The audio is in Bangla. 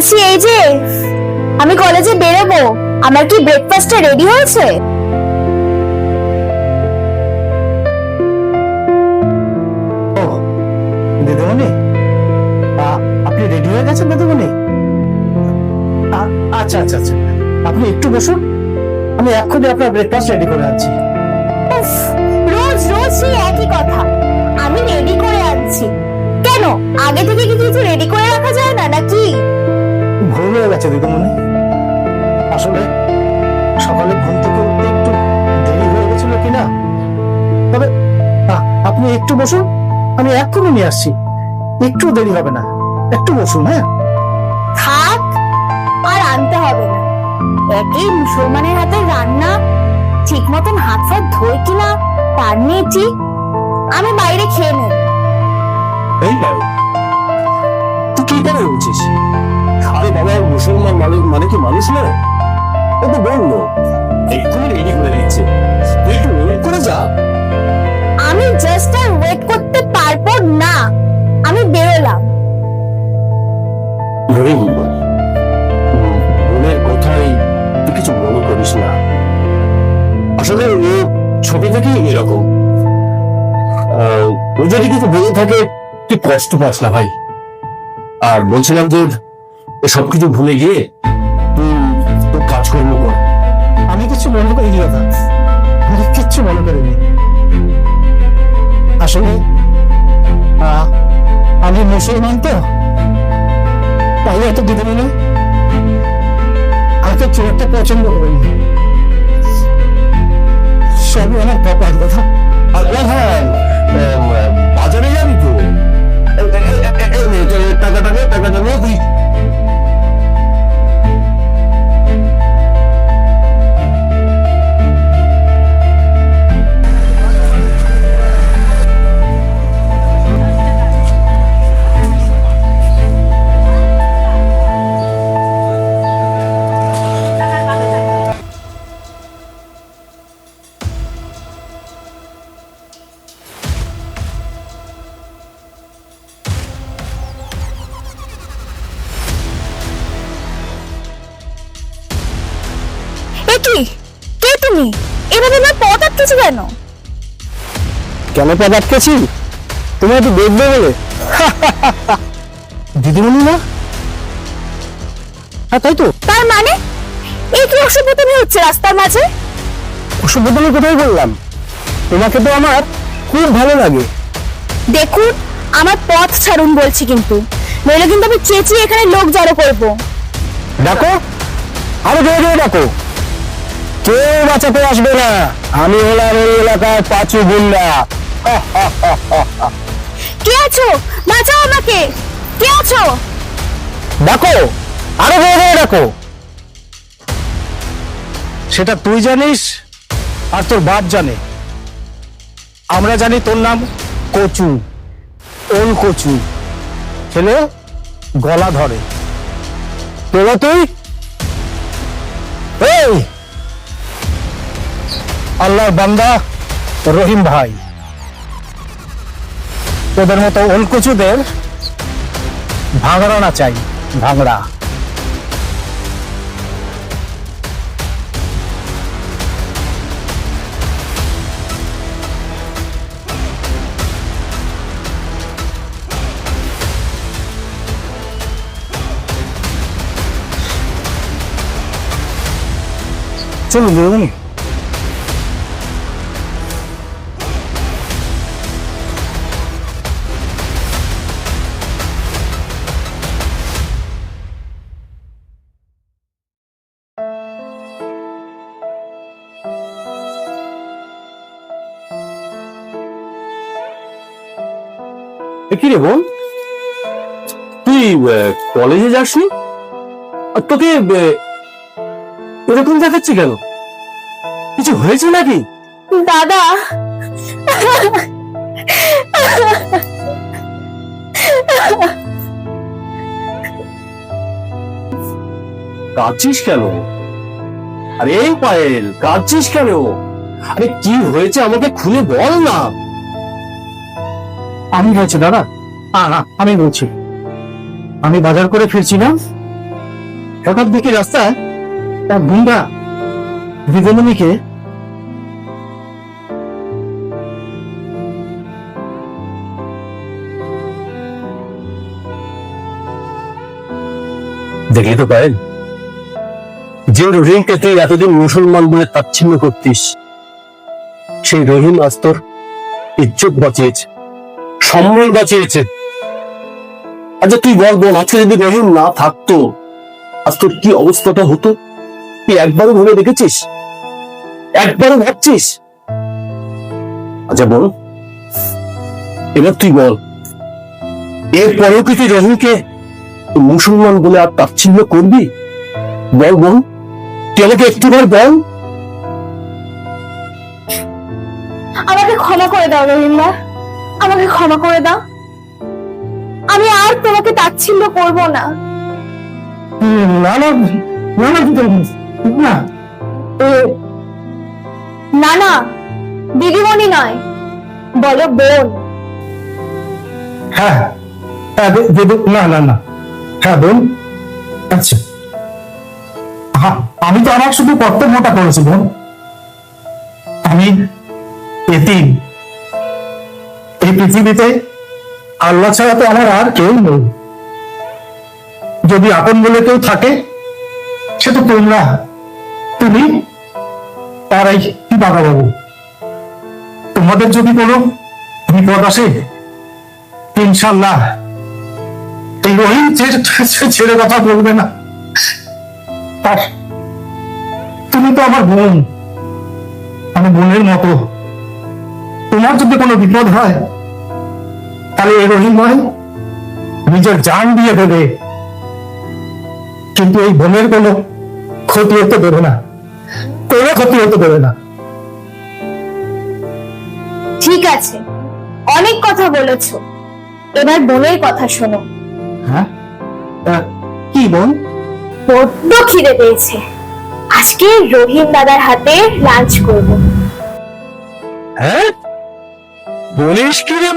বলছি এই যে আমি কলেজে বেরোবো, আমার কি ব্রেকফাস্টটা রেডি হয়েছে? ও দিদিমণি, আপনি রেডি হয়ে গেছেন দিদিমণি? আচ্ছা আচ্ছা আচ্ছা, আপনি একটু বসুন, আমি এক্ষুনি আপনার ব্রেকফাস্ট রেডি করে আনছি। উফ, রোজ রোজ সেই একই কথা, আমি রেডি করে আনছি। কেন আগে থেকে কি কিছু রেডি করে রাখা যায় না নাকি? ভুল হয়ে গেছে দিদিমণি, আসলে সকালে ঘুম থেকে উঠতে একটু দেরি হয়ে গেছিল কিনা। তবে আপনি একটু বসুন, আমি এক্ষুনি নিয়ে আসছি, একটু দেরি হবে না, একটু বসুন। হ্যাঁ থাক, আর আনতে হবে না। একই মুসলমানের হাতে রান্না, ঠিক মতন হাত ফাত ধোয় কিনা তার নিয়ে ঠিক, আমি বাইরে খেয়ে নেব। এই না, তুই কি করে বলছিস? আরে বাবা, মুসলমান মানে কি মানুষ না? ও তো বললো এক্ষুনি রেডি করে দিচ্ছে, তুই একটু ওয়েট করে যা। আমি জাস্ট আর ওয়েট করতে পারবো না, আমি বেরোলাম। বোনের কথাই তুই কিছু মনে করিস না, আসলে ও ছোট থেকেই এরকম। ও যদি কিছু বলে থাকে তুই কষ্ট পাস না ভাই। আর বলছিলাম যে সবকিছু ভুলে গিয়ে তুই তোর কাজকর্ম কর। আমি কিছু মনে করিনি দাদা, আমি কিচ্ছু মনে করিনি। আসলে আমি মুসলমান তো, তাই হয়তো দিদিমণি আমাকে খুব একটা পছন্দ করেনি। সবই আমার কপাল কথা। আর হ্যাঁ, বাজারে যাবি তো, টাকাটা নিয়ে তুই। কি কে তুমি? এভাবে আমার পথ আটকেছো কেন? কেন পথ আটকেছি? তুমি একটু দেখবে বলে। দিদিমণি না? হ্যাঁ তাই তো। তার মানে এই কি অসভ্যতামি হচ্ছে রাস্তার মাঝে? অসভ্যতামি কোথায় বললাম? তোমাকে তো আমার খুব ভালো লাগে। দেখুন, আমার পথ ছাড়ুন বলছি, কিন্তু নইলে কিন্তু আমি চেঁচিয়ে এখানে লোক জড়ো করবো। ডাকো, আরো জোরে জোরে ডাকো, কেউ বাঁচাতে আসবে না। আমি হলাম এই এলাকার পাঁচু গুন্ডা। কে আছো? বাঁচাও আমাকে, কে আছো? ডাকো, আরো জোরে জোরে ডাকো। সেটা তুই জানিস আর তোর বাপ জানে। আমরা জানি তোর নাম কচু, ওল কচু, ছেলে গলা ধরে। তোরা তুই এই আল্লাহর বান্দা রহিম ভাই, তোদের মতো ওল কচুদের ভাঙড়া না চাই, ভাঙড়া। চলুন দিদিমণি। কি রে বোন, তুই কলেজে যাসনি? আর তোকে এরকম দেখাচ্ছি কেন? কিছু হয়েছে নাকি? দাদা, কাঁদছিস কেন? আরে পায়েল, কাঁদছিস কেন? আরে কি হয়েছে আমাকে খুলে বল না। আমি হয়েছে দাদা, না আমি বলছি, আমি বাজার করে ফিরছিলাম, হঠাৎ দেখি রাস্তায় এক গুন্ডা দিদিমণিকে দেখলি তো পায়েল, যে রহিমকে তুই এতদিন মুসলমান বলে তাচ্ছিল্য করতিস, সেই রহিম আজ তোর ইজ্জত বাঁচিয়েছে, সম্মান বাঁচিয়েছে। আচ্ছা তুই বল বোন, আজকে যদি রহিম না থাকতো আজ তোর কি অবস্থাটা হতো? তুই একবারও ভেবে দেখেছিস? একবারও ভাবছিস? আচ্ছা বল, এবার তুই বল, এরপরেও কি তুই রহিমকে মুসলমান বলে আর তাচ্ছিল্য করবি? বল বল, তুই আমাকে একটিবার বল। আমাকে ক্ষমা করে দাও রহিমদা, আমাকে ক্ষমা করে দাও। আমি আর তোমাকে তাচ্ছিল্য করব না। না না না না দিদিমণি, না না না, দিদিমণি নয়, বলো বোন। হ্যাঁ হ্যাঁ না না না, হ্যাঁ বোন। আচ্ছা আমি তো আমার শুধু কর্তব্যটা করেছি বোন। আমি এতিম, এই পৃথিবীতে আল্লাহ ছাড়া তো আমার আর কেউ নেই। যদি আপন বলে কেউ থাকে সে তো তোমরা, তুমি আর এই বাবা বাবু। তোমাদের যদি কোনো বিপদ আসে ইনশাল্লাহ এই রহিম ছেড়ে কথা বলবে না। আর তুমি তো আমার বোন, আমি বোনের মতো। তোমার যদি কোনো বিপদ হয় তাহলে এই রহিম নয় নিজের জান দিয়ে দেবে, কিন্তু এই বোনের কোনো ক্ষতি হতে দেবে না, কোনো ক্ষতি হতে দেবে না। ঠিক আছে, অনেক কথা বলেছো, এবার বোনের কথা শোনো। হ্যাঁ কি বোন? বড্ড খিদে পেয়েছে, আজকে রহিম দাদার হাতে লাঞ্চ করব। হ্যাঁ বলিস কি রে?